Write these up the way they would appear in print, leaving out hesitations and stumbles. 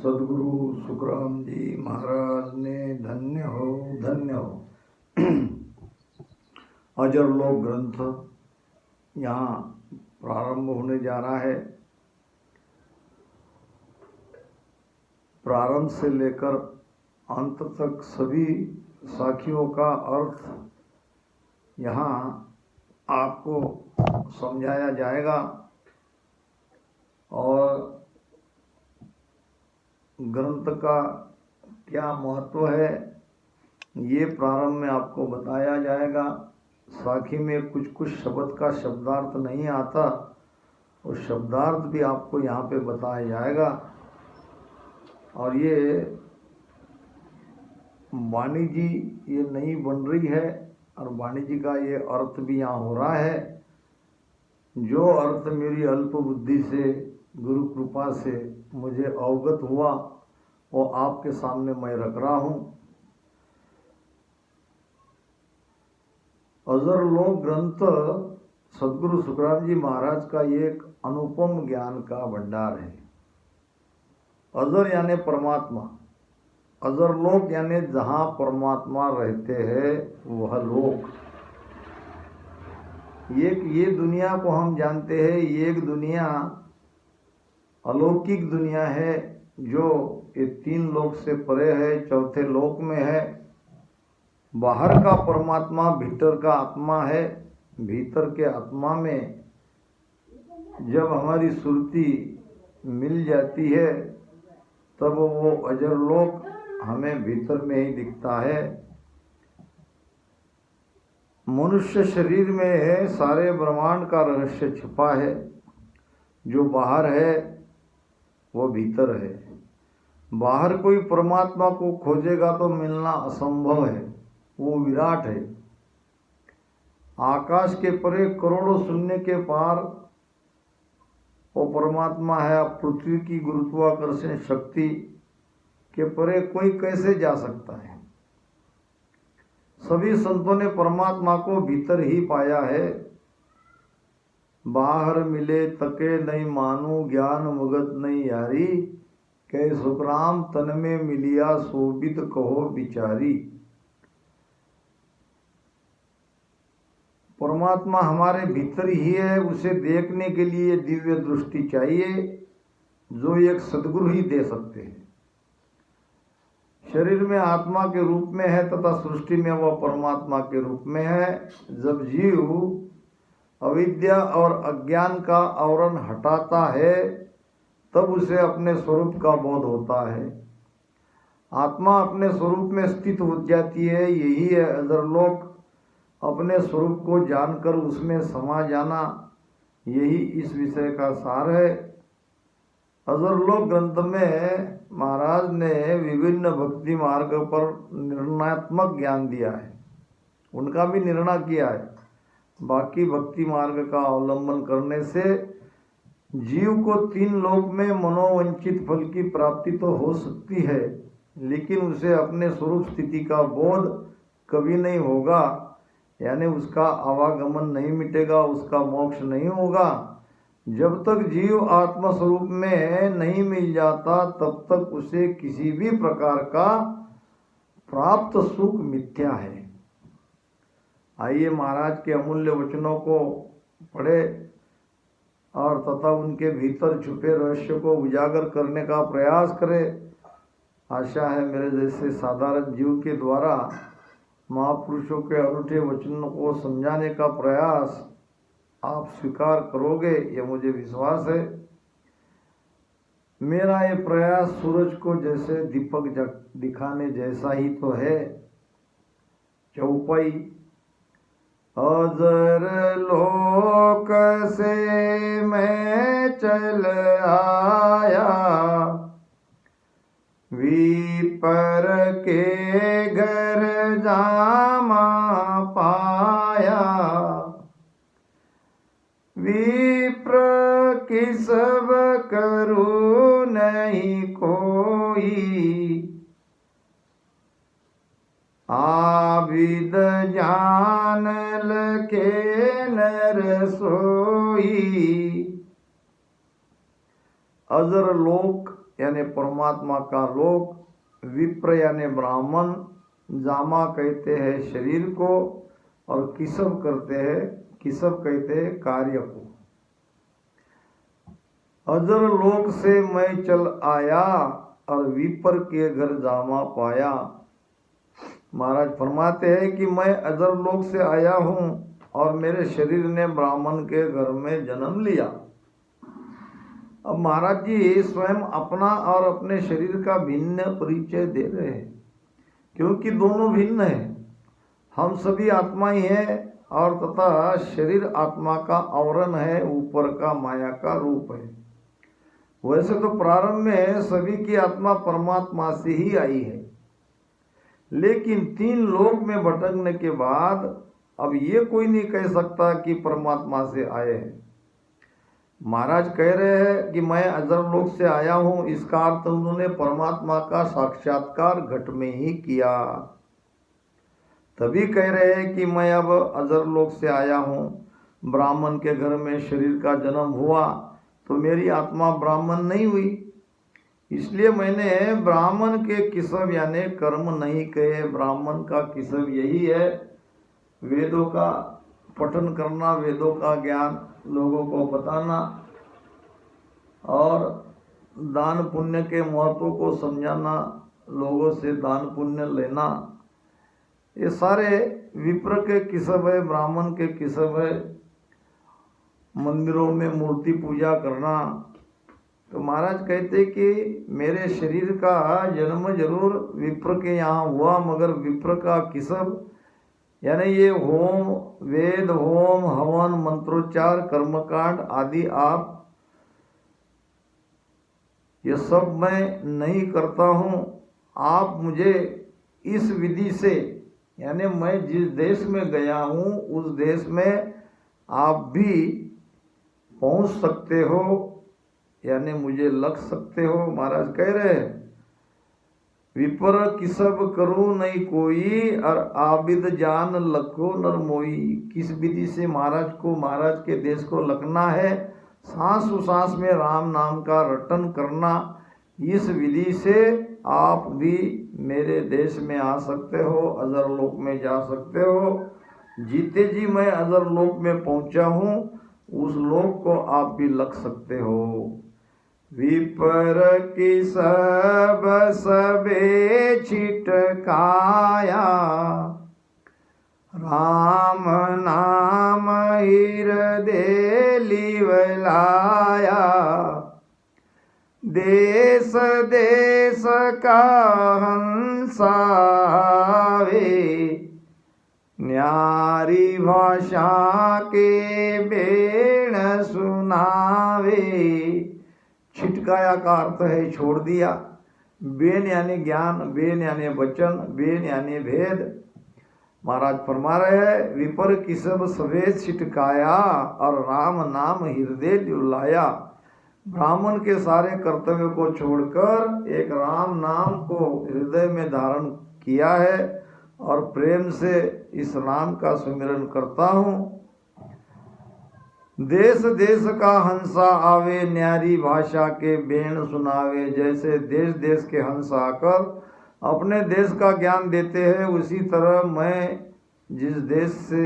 सदगुरु सुखराम जी महाराज ने धन्य हो अजर लोक ग्रंथ यहाँ प्रारंभ होने जा रहा है। प्रारंभ से लेकर अंत तक सभी साखियों का अर्थ यहाँ आपको समझाया जाएगा और ग्रंथ का क्या महत्व है ये प्रारंभ में आपको बताया जाएगा। साखी में कुछ कुछ शब्द का शब्दार्थ नहीं आता और शब्दार्थ भी आपको यहाँ पे बताया जाएगा। और ये वाणी जी ये नई बन रही है और वाणी जी का ये अर्थ भी यहाँ हो रहा है। जो अर्थ मेरी अल्प बुद्धि से गुरु कृपा से मुझे अवगत हुआ वो आपके सामने मैं रख रहा हूँ। अजर लोक ग्रंथ सदगुरु सुखराम जी महाराज का एक अनुपम ज्ञान का भंडार है। अजर यानी परमात्मा, अजर लोक यानी जहाँ परमात्मा रहते हैं वह लोक। एक ये दुनिया को हम जानते हैं, एक दुनिया अलौकिक दुनिया है जो ये तीन लोक से परे है, चौथे लोक में है। बाहर का परमात्मा भीतर का आत्मा है। भीतर के आत्मा में जब हमारी सुरती मिल जाती है तब वो अजर लोक हमें भीतर में ही दिखता है। मनुष्य शरीर में सारे ब्रह्मांड का रहस्य छुपा है। जो बाहर है वो भीतर है। बाहर कोई परमात्मा को खोजेगा तो मिलना असंभव है, वो विराट है। आकाश के परे करोड़ों शून्य के पार वो परमात्मा है। अब पृथ्वी की गुरुत्वाकर्षण शक्ति के परे कोई कैसे जा सकता है। सभी संतों ने परमात्मा को भीतर ही पाया है। बाहर मिले तके नहीं मानू, ज्ञान मुगत नहीं यारी, कह सुखराम तन में मिलिया शोभित कहो बिचारी। परमात्मा हमारे भीतर ही है। उसे देखने के लिए दिव्य दृष्टि चाहिए जो एक सद्गुरु ही दे सकते हैं। शरीर में आत्मा के रूप में है तथा सृष्टि में वह परमात्मा के रूप में है। जब जीव अविद्या और अज्ञान का आवरण हटाता है तब उसे अपने स्वरूप का बोध होता है। आत्मा अपने स्वरूप में स्थित हो जाती है। यही है अजरलोक। अपने स्वरूप को जानकर उसमें समा जाना, यही इस विषय का सार है। अजरलोक ग्रंथ में महाराज ने विभिन्न भक्ति मार्ग पर निर्णयात्मक ज्ञान दिया है, उनका भी निर्णय किया है। बाकी भक्ति मार्ग का अवलंबन करने से जीव को तीन लोक में मनोवंचित फल की प्राप्ति तो हो सकती है, लेकिन उसे अपने स्वरूप स्थिति का बोध कभी नहीं होगा। यानी उसका आवागमन नहीं मिटेगा, उसका मोक्ष नहीं होगा। जब तक जीव आत्मस्वरूप में नहीं मिल जाता तब तक उसे किसी भी प्रकार का प्राप्त सुख मिथ्या है। आइए महाराज के अमूल्य वचनों को पढ़े और तथा उनके भीतर छुपे रहस्य को उजागर करने का प्रयास करें। आशा है मेरे जैसे साधारण जीव के द्वारा महापुरुषों के अनूठे वचनों को समझाने का प्रयास आप स्वीकार करोगे, यह मुझे विश्वास है। मेरा ये प्रयास सूरज को जैसे दीपक दिखाने जैसा ही तो है। चौपाई अजर लोक से मैं चल आया, विपर के घर जामा पाया, विप्र की सब करू नहीं कोई, आबिद जान लके नर सोई। अजर लोक यानी परमात्मा का लोक, विप्र यानी ब्राह्मण, जामा कहते हैं शरीर को, और किसब कहते हैं कार्य को। अजर लोक से मैं चल आया और विपर के घर जामा पाया। महाराज फरमाते हैं कि मैं अजर लोक से आया हूँ और मेरे शरीर ने ब्राह्मण के घर में जन्म लिया। अब महाराज जी स्वयं अपना और अपने शरीर का भिन्न परिचय दे रहे हैं, क्योंकि दोनों भिन्न हैं। हम सभी आत्मा ही है और तथा शरीर आत्मा का आवरण है, ऊपर का माया का रूप है। वैसे तो प्रारंभ में सभी की आत्मा परमात्मा से ही आई है, लेकिन 3 लोक में भटकने के बाद अब ये कोई नहीं कह सकता कि परमात्मा से आए हैं। महाराज कह रहे हैं कि मैं अजर लोक से आया हूँ, इसका अर्थ उन्होंने परमात्मा का साक्षात्कार घट में ही किया। तभी कह रहे हैं कि मैं अब अजर लोक से आया हूँ, ब्राह्मण के घर में शरीर का जन्म हुआ तो मेरी आत्मा ब्राह्मण नहीं हुई, इसलिए मैंने ब्राह्मण के किसब यानी कर्म नहीं कहे। ब्राह्मण का किसब यही है, वेदों का पठन करना, वेदों का ज्ञान लोगों को बताना और दान पुण्य के महत्व को समझाना, लोगों से दान पुण्य लेना, ये सारे विप्र के किसब है, ब्राह्मण के किसब है। मंदिरों में मूर्ति पूजा करना। तो महाराज कहते कि मेरे शरीर का जन्म जरूर विप्र के यहाँ हुआ, मगर विप्र का किसब यानी ये होम, वेद, होम, हवन, मंत्रोच्चार, कर्मकांड आदि आप ये सब मैं नहीं करता हूँ। आप मुझे इस विधि से यानी मैं जिस देश में गया हूँ उस देश में आप भी पहुँच सकते हो, यानी मुझे लग सकते हो। महाराज कह रहे हैं विपर किसब करूँ नहीं कोई, और आबिद जान लखो नर मोई। किस विधि से महाराज को महाराज के देश को लगना है, सांस सांस में राम नाम का रटन करना, इस विधि से आप भी मेरे देश में आ सकते हो, अजर लोक में जा सकते हो। जीते जी मैं अजर लोक में पहुंचा हूँ, उस लोक को आप भी लग सकते हो। विपर की सब सबे छिटकाया, राम नाम हृदय लिवलाया। देश देश का हंसावे, न्यारी भाषा के बेण सुनावे। छिटकाया का अर्थ है छोड़ दिया, बेन यानी ज्ञान, बेन यानी वचन, बेन यानी भेद। महाराज फरमा रहे हैं विपर किसब सवे छिटकाया और राम नाम हृदय लाया। ब्राह्मण के सारे कर्तव्य को छोड़कर एक राम नाम को हृदय में धारण किया है और प्रेम से इस राम का सुमिरन करता हूँ। देश देश का हंसा आवे, न्यारी भाषा के बेण सुनावे। जैसे देश देश के हंस आकर अपने देश का ज्ञान देते हैं, उसी तरह मैं जिस देश से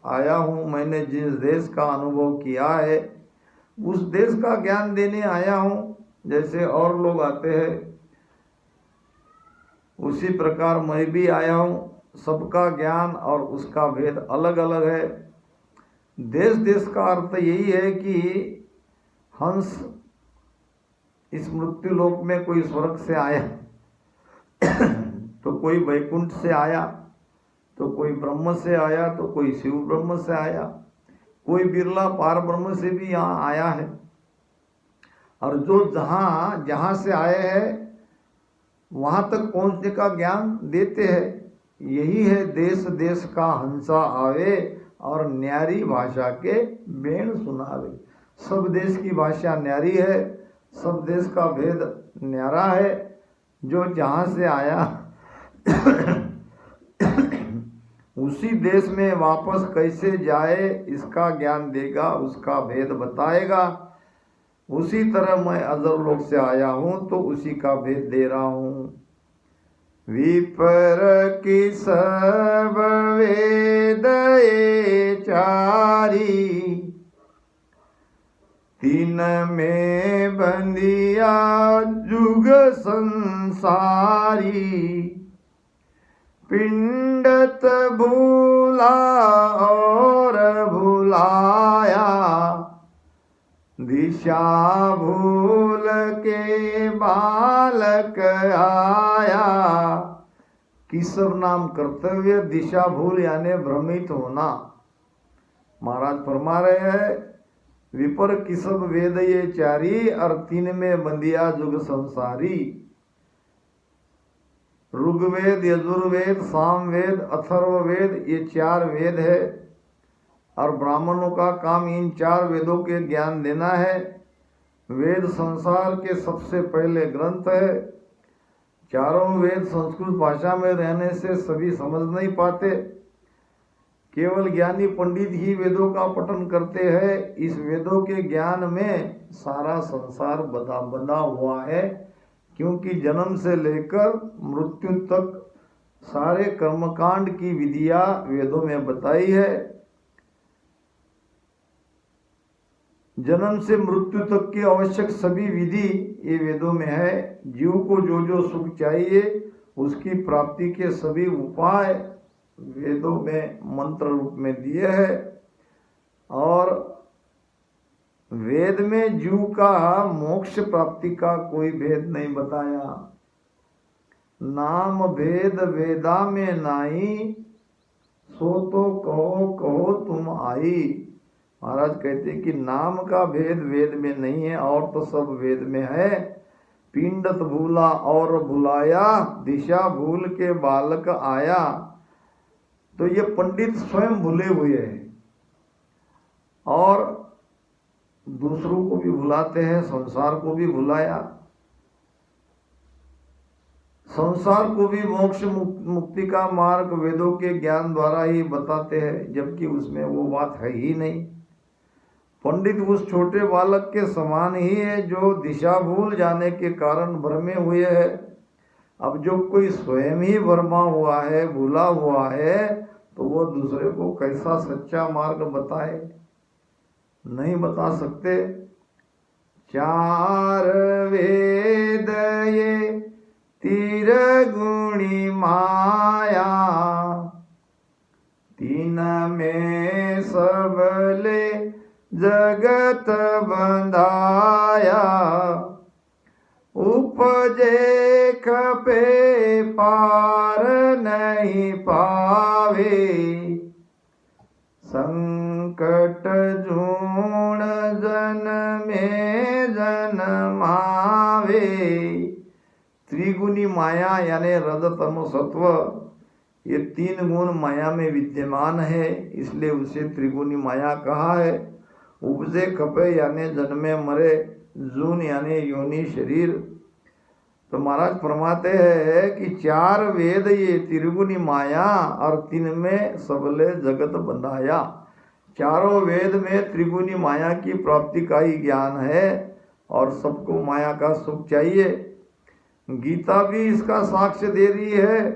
आया हूँ, मैंने जिस देश का अनुभव किया है, उस देश का ज्ञान देने आया हूँ। जैसे और लोग आते हैं उसी प्रकार मैं भी आया हूँ। सबका ज्ञान और उसका भेद अलग अलग है। देश देश का अर्थ यही है कि हंस इस मृत्यु लोक में कोई स्वर्ग से आया तो कोई वैकुंठ से आया, तो कोई ब्रह्म से आया, तो कोई शिव ब्रह्म से आया, कोई बिरला पार ब्रह्म से भी यहाँ आया है। और जो जहाँ जहाँ से आए हैं वहाँ तक पहुँचने का ज्ञान देते हैं। यही है देश देश का हंसा आवे और न्यारी भाषा के बेण सुनावे। सब देश की भाषा न्यारी है, सब देश का भेद न्यारा है। जो जहाँ से आया उसी देश में वापस कैसे जाए इसका ज्ञान देगा, उसका भेद बताएगा। उसी तरह मैं अजर लोक से आया हूं तो उसी का भेद दे रहा हूं। विपर की सब वेद ये चारी, तीन में बंदिया जुग संसारी। पिंडत भूला और भुलाया, दिशा भूल के बालक आया। किसव नाम कर्तव्य दिशा भूल यानी भ्रमित होना। महाराज फरमा रहे हैं विपर किसब वेद ये चारी, और तीन में बंदिया जुग संसारी। ऋग्वेद, यजुर्वेद, सामवेद, अथर्ववेद ये चार वेद है और ब्राह्मणों का काम इन चार वेदों के ज्ञान देना है। वेद संसार के सबसे पहले ग्रंथ है। चारों वेद संस्कृत भाषा में रहने से सभी समझ नहीं पाते। केवल ज्ञानी पंडित ही वेदों का पठन करते हैं। इस वेदों के ज्ञान में सारा संसार बंधा हुआ है, क्योंकि जन्म से लेकर मृत्यु तक सारे कर्मकांड की विधियां वेदों में बताई है। जन्म से मृत्यु तक की आवश्यक सभी विधि ये वेदों में है। जीव को जो जो सुख चाहिए उसकी प्राप्ति के सभी उपाय वेदों में मंत्र रूप में दिए हैं। और वेद में जीव का मोक्ष प्राप्ति का कोई भेद नहीं बताया। नाम भेद वेदा में नाई, सो तो कहो कहो तुम आई। महाराज कहते कि नाम का भेद वेद में नहीं है और तो सब वेद में है। पिंडत भूला और भुलाया, दिशा भूल के बालक आया। तो ये पंडित स्वयं भूले हुए हैं और दूसरों को भी भुलाते हैं, संसार को भी भुलाया। संसार को भी मोक्ष मुक्ति का मार्ग वेदों के ज्ञान द्वारा ही बताते हैं, जबकि उसमें वो बात है ही नहीं। पंडित उस छोटे बालक के समान ही है जो दिशा भूल जाने के कारण भ्रमे हुए है। अब जो कोई स्वयं ही भरमा हुआ है, भूला हुआ है, तो वो दूसरे को कैसा सच्चा मार्ग बताए? नहीं बता सकते। चार वेद ये तीर गुणी माया, तीन में सबले जगत बंधाया। उपजे खपे पार नहीं पावे, संकट झूण जन्मे जन्मावे। त्रिगुणी माया यानी रज तमो सत्व, ये तीन गुण माया में विद्यमान है, इसलिए उसे त्रिगुणी माया कहा है। उपजे खपे यानी जन्मे मरे, जून यानी योनि शरीर। तो महाराज फरमाते हैं कि चार वेद ये त्रिगुणी माया और तीन में सबले जगत बंधाया। चारों वेद में त्रिगुणी माया की प्राप्ति का ही ज्ञान है और सबको माया का सुख चाहिए। गीता भी इसका साक्ष्य दे रही है।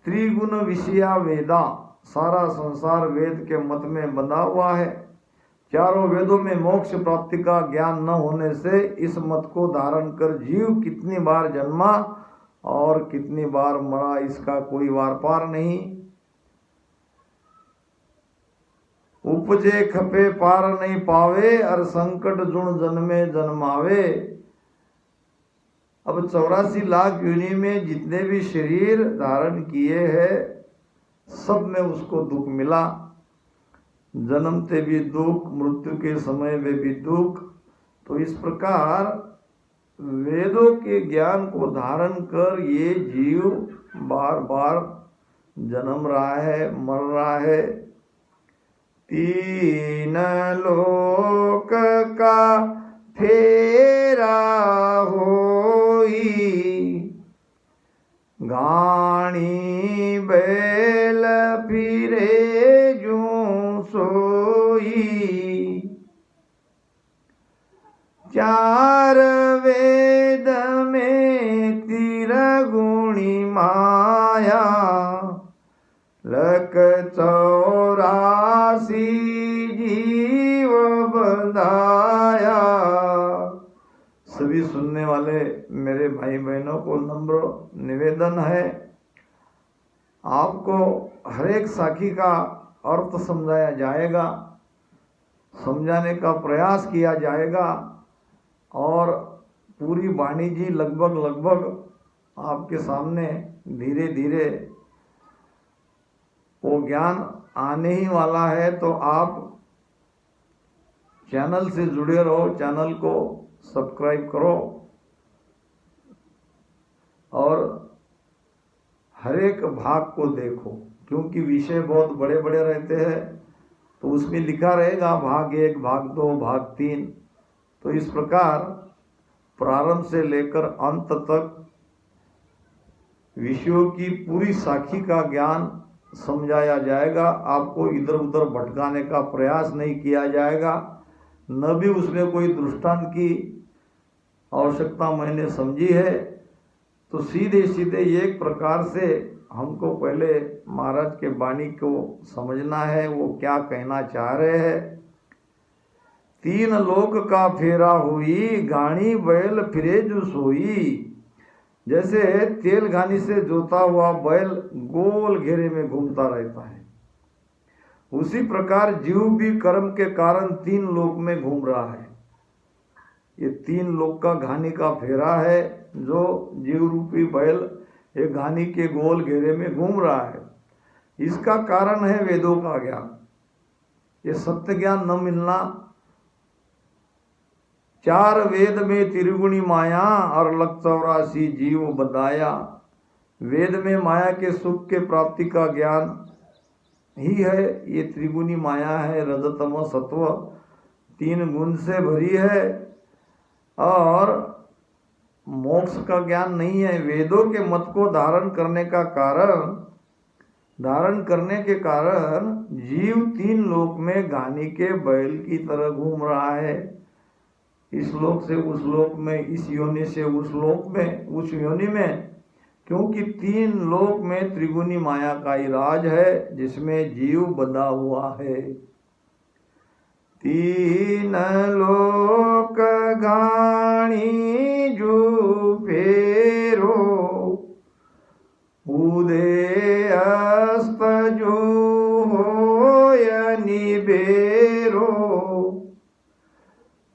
त्रिगुण विषया वेदा, सारा संसार वेद के मत में बंधा हुआ है। चारों वेदों में मोक्ष प्राप्ति का ज्ञान न होने से इस मत को धारण कर जीव कितनी बार जन्मा और कितनी बार मरा, इसका कोई वार पार नहीं। उपजे खपे पार नहीं पावे, और संकट जुण जन्मे जन्मावे। अब 84 लाख योनि में जितने भी शरीर धारण किए हैं, सब में उसको दुख मिला। जन्मते भी दुख, मृत्यु के समय में भी दुख। तो इस प्रकार वेदों के ज्ञान को धारण कर ये जीव बार बार जन्म रहा है, मर रहा है। तीन लोक का फेरा होई, गाणी बैल फिरे जूं सोई। सभी सुनने वाले मेरे भाई बहनों को नम्र निवेदन है, आपको हर एक साखी का अर्थ समझाया जाएगा, समझाने का प्रयास किया जाएगा और पूरी वाणी जी लगभग आपके सामने धीरे धीरे वो ज्ञान आने ही वाला है। तो आप चैनल से जुड़े रहो, चैनल को सब्सक्राइब करो और हर एक भाग को देखो, क्योंकि विषय बहुत बड़े बड़े रहते हैं तो उसमें लिखा रहेगा भाग 1, भाग 2, भाग 3। तो इस प्रकार प्रारंभ से लेकर अंत तक विषयों की पूरी साखी का ज्ञान समझाया जाएगा। आपको इधर उधर भटकाने का प्रयास नहीं किया जाएगा, न भी उसमें कोई दृष्टांत की आवश्यकता मैंने समझी है। तो सीधे सीधे एक प्रकार से हमको पहले महाराज के वाणी को समझना है, वो क्या कहना चाह रहे हैं। 3 लोक का फेरा हुई, घाणी बैल फिरे जो सोई। जैसे तेल घानी से जोता हुआ बैल गोल घेरे में घूमता रहता है, उसी प्रकार जीव भी कर्म के कारण 3 लोक में घूम रहा है। ये 3 लोक का घानी का फेरा है, जो जीव रूपी बैल एक घानी के गोल घेरे में घूम रहा है। इसका कारण है वेदों का ज्ञान, ये सत्य ज्ञान न मिलना। 4 वेद में त्रिगुणी माया और 184 जीव बदाया। वेद में माया के सुख के प्राप्ति का ज्ञान ही है, ये त्रिगुणी माया है, रजतम सत्व 3 गुण से भरी है और मोक्ष का ज्ञान नहीं है। वेदों के मत को धारण करने के कारण जीव 3 लोक में घानी के बैल की तरह घूम रहा है, इस लोक से उस लोक में, इस योनि से उस लोक में, उस योनि में, क्योंकि 3 लोक में त्रिगुणी माया का ही राज है जिसमें जीव बंधा हुआ है। 3 लोक घाणी जो फेरो, उदय अस्त जो होय निबेरो।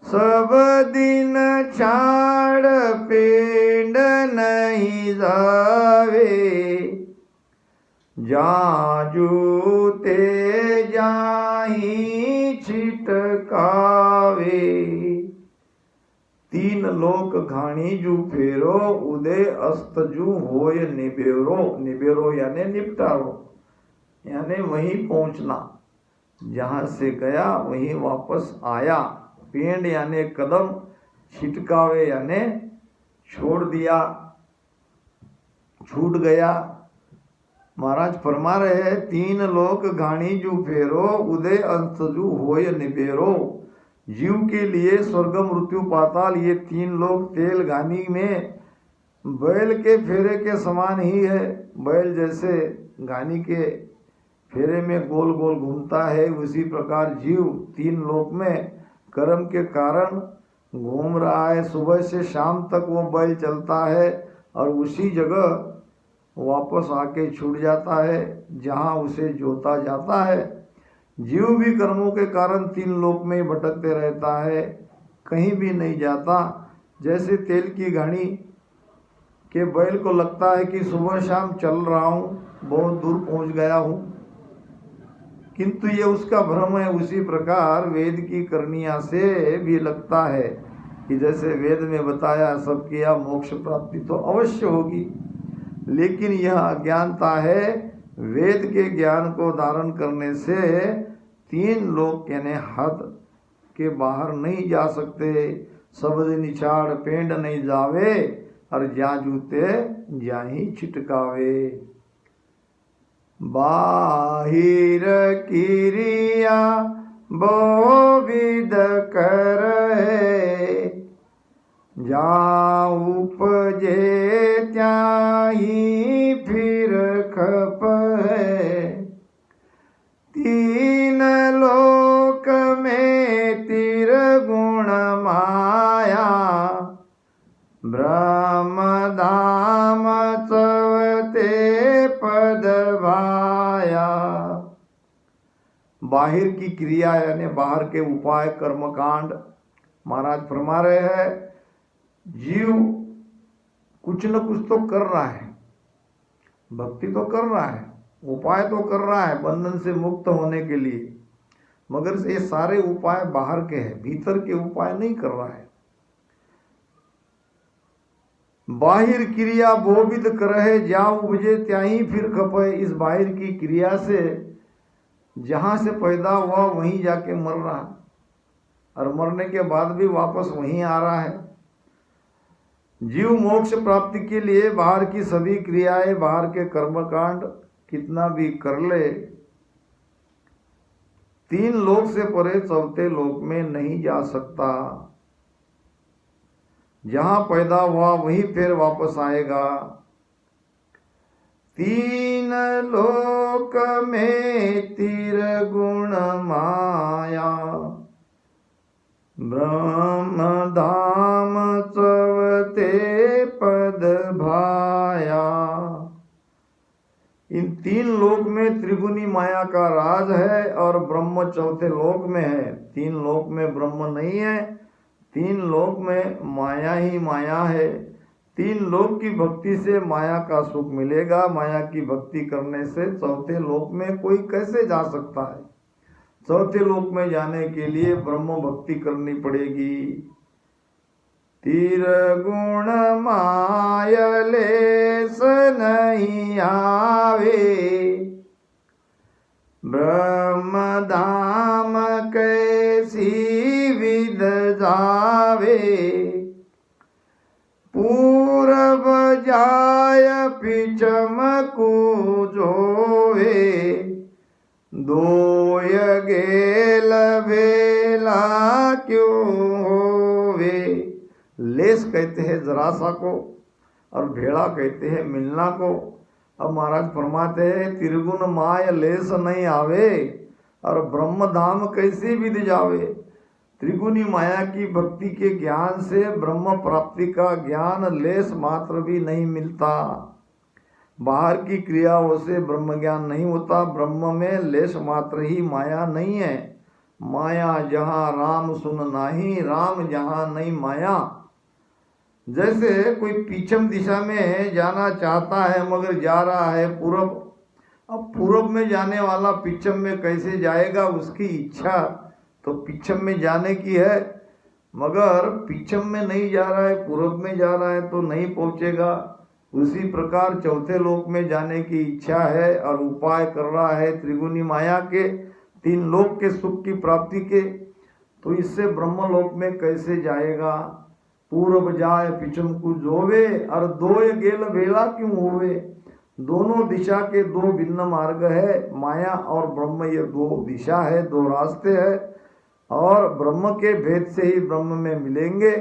सब दिन छाड़ पेंड नहीं जावे, जाजू ते जाही छिटकावे। 3 लोक घाणी जू फेरो, उदय अस्त जू होय निबेरो। निबेरो यानी निपटारो, यानी वहीं पहुंचना, जहां से गया वहीं वापस आया। पेंड यानी कदम, छिटकावे यानी छोड़ दिया, छूट गया। महाराज फरमा रहे हैं 3 लोक घाणी जू फेरो, उदय अंत जू होय निबेरो। जीव के लिए स्वर्ग मृत्यु पाताल ये 3 लोक तेल घानी में बैल के फेरे के समान ही है। बैल जैसे घानी के फेरे में गोल गोल घूमता है, उसी प्रकार जीव 3 लोक में कर्म के कारण घूम रहा है। सुबह से शाम तक वो बैल चलता है और उसी जगह वापस आके छूट जाता है जहाँ उसे जोता जाता है। जीव भी कर्मों के कारण 3 लोक में भटकते रहता है, कहीं भी नहीं जाता। जैसे तेल की घानी के बैल को लगता है कि सुबह शाम चल रहा हूँ, बहुत दूर पहुँच गया हूँ, किंतु ये उसका भ्रम है। उसी प्रकार वेद की करनिया से भी लगता है कि जैसे वेद में बताया सब किया, मोक्ष प्राप्ति तो अवश्य होगी, लेकिन यह अज्ञानता है। वेद के ज्ञान को धारण करने से 3 लोक यानी हद के बाहर नहीं जा सकते। सब दिन छाड़ पेंड नहीं जावे, और जा जूते जाही छिटकावे। बाहिर क्रिया बहुविध करहे, जा उपजे त्याही फिर खपहे। 3 लोक में तिरगुण माया, ब्रह्म धाम चवते पद भाया। बाहर की क्रिया यानी बाहर के उपाय कर्मकांड महाराज फरमा रहे हैं, जीव कुछ न कुछ तो कर रहा है, भक्ति तो कर रहा है, उपाय तो कर रहा है बंधन से मुक्त होने के लिए, मगर ये सारे उपाय बाहर के हैं, भीतर के उपाय नहीं कर रहा है। बाहिर क्रिया बोविद करहे जाओ उपजे त्याही फिर खपे। इस बाहिर की क्रिया से जहां से पैदा हुआ वहीं जाके मर रहा है, और मरने के बाद भी वापस वहीं आ रहा है। जीव मोक्ष प्राप्ति के लिए बाहर की सभी क्रियाएं, बाहर के कर्मकांड कितना भी कर ले, 3 लोक से परे चौथे लोक में नहीं जा सकता। जहां पैदा हुआ वहीं फिर वापस आएगा। 3 लोक में तिरगुण माया, ब्रह्म धाम चवते पद भाया। इन 3 लोक में त्रिगुणी माया का राज है और ब्रह्म चौथे लोक में है। 3 लोक में ब्रह्म नहीं है, 3 लोक में माया ही माया है। 3 लोक की भक्ति से माया का सुख मिलेगा। माया की भक्ति करने से चौथे लोक में कोई कैसे जा सकता है? चौथे लोक में जाने के लिए ब्रह्म भक्ति करनी पड़ेगी। तिरगुण मायले नहीं आवे, ब्रह्म धाम कैसी विद जावे। पूरब जाय पिछम को जोवे, दोय गेल बेला क्यों होवे। लेस कहते हैं जरा सा को और भेड़ा कहते हैं मिलना को। अब महाराज फरमाते हैं त्रिगुण माय लेस नहीं आवे और ब्रह्म धाम कैसे विद जावे। त्रिगुणी माया की भक्ति के ज्ञान से ब्रह्म प्राप्ति का ज्ञान लेस मात्र भी नहीं मिलता। बाहर की क्रियाओं से ब्रह्म ज्ञान नहीं होता। ब्रह्म में लेस मात्र ही माया नहीं है। माया जहाँ राम सुन नाही, राम जहाँ नहीं माया। जैसे कोई पीछम दिशा में जाना चाहता है मगर जा रहा है पूरब। अब पूरब में जाने वाला पीछम में कैसे जाएगा? उसकी इच्छा तो पीछम में जाने की है, मगर पीछम में नहीं जा रहा है, पूरब में जा रहा है तो नहीं पहुंचेगा। उसी प्रकार चौथे लोक में जाने की इच्छा है और उपाय कर रहा है त्रिगुणी माया के, 3 लोक के सुख की प्राप्ति के, तो इससे ब्रह्म लोक में कैसे जाएगा? पूरब जाए पिछम को जोवे और दोय गेल बेला क्यों होवे। दोनों दिशा के 2 भिन्न मार्ग है। माया और ब्रह्म ये 2 दिशा है, 2 रास्ते हैं, और ब्रह्म के भेद से ही ब्रह्म में मिलेंगे,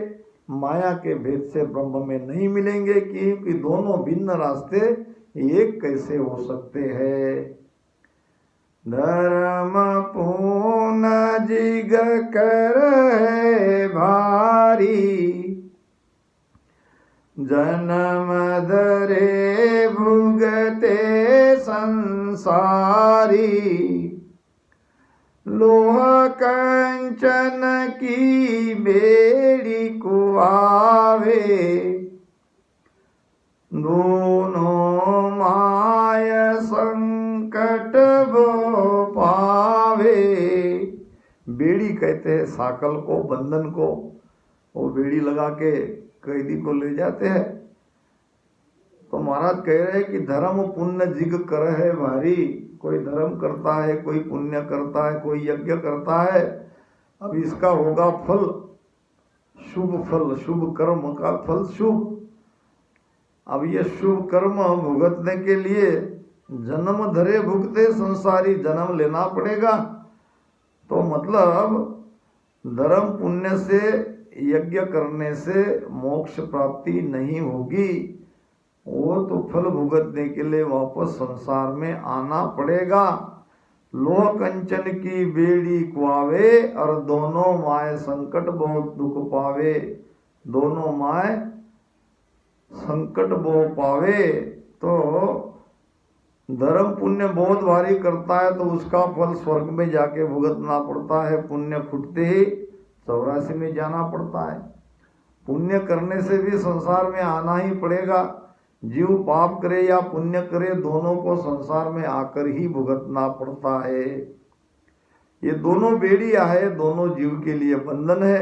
माया के भेद से ब्रह्म में नहीं मिलेंगे, क्योंकि दोनों भिन्न रास्ते एक कैसे हो सकते हैं। धर्म पून जिग कर है भारी, जन्म धरे भुगते संसारी। लोह कंचन की बेड़ी कुआवे, दोनों माय संकट वो पावे। बेड़ी कहते हैं साकल को, बंधन को। वो बेड़ी लगा के कैदी को ले जाते हैं। तो महाराज कह रहे हैं कि धर्म पुण्य जिग कर है भारी। कोई धर्म करता है, कोई पुण्य करता है, कोई यज्ञ करता है। अब इसका होगा फल, शुभ फल, शुभ कर्म का फल शुभ। अब ये शुभ कर्म भुगतने के लिए जन्म धरे भुगते संसारी, जन्म लेना पड़ेगा। तो मतलब धर्म पुण्य से, यज्ञ करने से मोक्ष प्राप्ति नहीं होगी। वो तो फल भुगतने के लिए वापस संसार में आना पड़ेगा। लोह कंचन की बेड़ी कुआवे और दोनों माय संकट बहुत दुख पावे। दोनों माय संकट बो पावे। तो धर्म पुण्य बहुत भारी करता है तो उसका फल स्वर्ग में जाके भुगतना पड़ता है। पुण्य फुटते ही 84 में जाना पड़ता है। पुण्य करने से भी संसार में आना ही पड़ेगा। जीव पाप करे या पुण्य करे, दोनों को संसार में आकर ही भुगतना पड़ता है। ये दोनों बेड़ियां है, दोनों जीव के लिए बंधन है।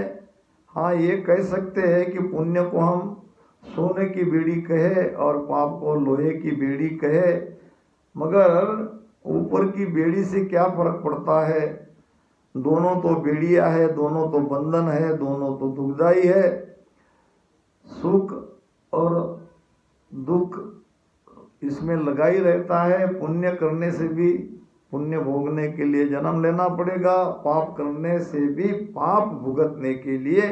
हाँ, ये कह सकते हैं कि पुण्य को हम सोने की बेड़ी कहे और पाप को लोहे की बेड़ी कहे, मगर ऊपर की बेड़ी से क्या फर्क पड़ता है? दोनों तो बेड़ियां है, दोनों तो बंधन है, दोनों तो दुखदाई है। सुख और दुख इसमें लगा ही रहता है। पुण्य करने से भी पुण्य भोगने के लिए जन्म लेना पड़ेगा, पाप करने से भी पाप भुगतने के लिए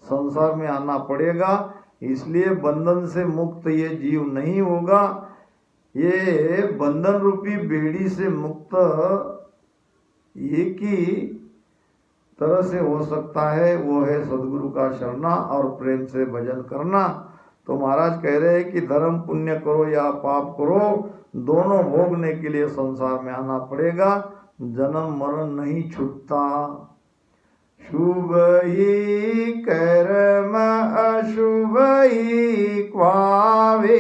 संसार में आना पड़ेगा। इसलिए बंधन से मुक्त ये जीव नहीं होगा। ये बंधन रूपी बेड़ी से मुक्त एक ही तरह से हो सकता है, वो है सदगुरु का शरणा और प्रेम से भजन करना। तो महाराज कह रहे हैं कि धर्म पुण्य करो या पाप करो, दोनों भोगने के लिए संसार में आना पड़ेगा। जन्म मरण नहीं छूटता। शुभ ही कर्म अशुभ ही क्वावे,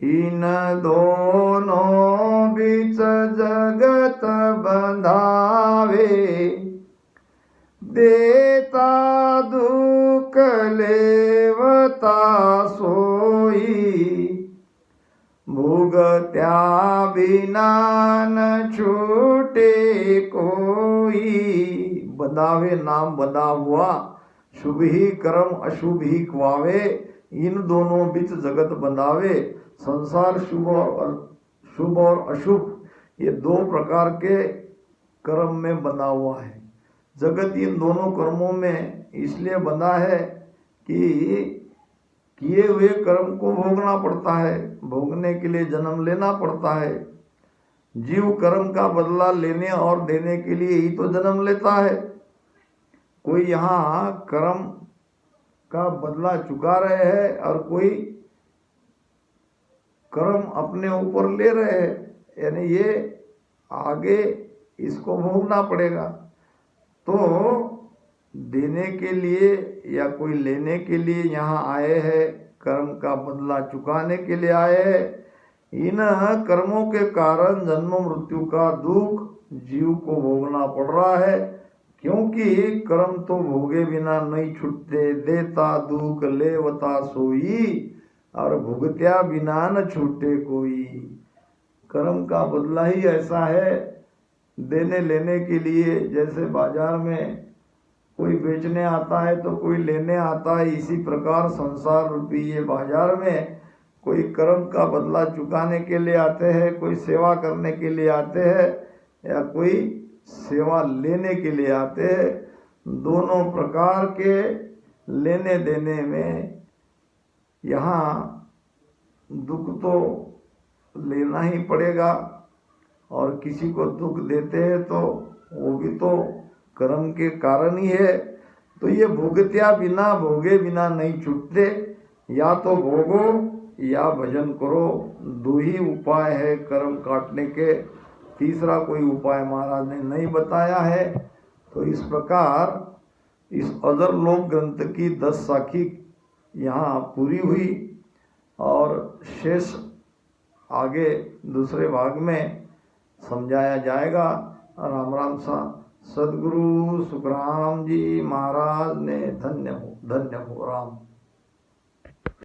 इन दोनों बीच जगत बंधावे। देता दुख लेवता सोई, भुगत्या बिना न छूटे कोई। बंधावे नाम बंधा हुआ, शुभ ही कर्म अशुभ ही क्वावे, इन दोनों बीच जगत बंधावे। संसार शुभ और अशुभ ये दो प्रकार के कर्म में बंधा हुआ है। जगत इन दोनों कर्मों में इसलिए बंधा है कि किए हुए कर्म को भोगना पड़ता है, भोगने के लिए जन्म लेना पड़ता है। जीव कर्म का बदला लेने और देने के लिए ही तो जन्म लेता है। कोई यहाँ कर्म का बदला चुका रहे हैं और कोई कर्म अपने ऊपर ले रहे हैं, यानी ये आगे इसको भोगना पड़ेगा। तो देने के लिए या कोई लेने के लिए यहाँ आए हैं, कर्म का बदला चुकाने के लिए आए हैं। इन कर्मों के कारण जन्म मृत्यु का दुख जीव को भोगना पड़ रहा है, क्योंकि कर्म तो भोगे बिना नहीं छूटते। देता दुख लेवता सोई, और भुगत्या बिना न छूटे कोई। कर्म का बदला ही ऐसा है, देने लेने के लिए। जैसे बाजार में कोई बेचने आता है तो कोई लेने आता है, इसी प्रकार संसार रूपी ये बाजार में कोई कर्म का बदला चुकाने के लिए आते हैं, कोई सेवा करने के लिए आते हैं या कोई सेवा लेने के लिए आते हैं। दोनों प्रकार के लेने देने में यहाँ दुख तो लेना ही पड़ेगा, और किसी को दुख देते हैं तो वो भी तो कर्म के कारण ही है। तो ये भुगत्या बिना भोगे बिना नहीं छूटते। या तो भोगो या भजन करो, दो ही उपाय है कर्म काटने के। तीसरा कोई उपाय महाराज ने नहीं बताया है। तो इस प्रकार इस अजर लोक ग्रंथ की 10 साखी यहाँ पूरी हुई, और शेष आगे दूसरे भाग में समझाया जाएगा। राम राम सा। सदगुरु सुखराम जी महाराज ने धन्य हो राम।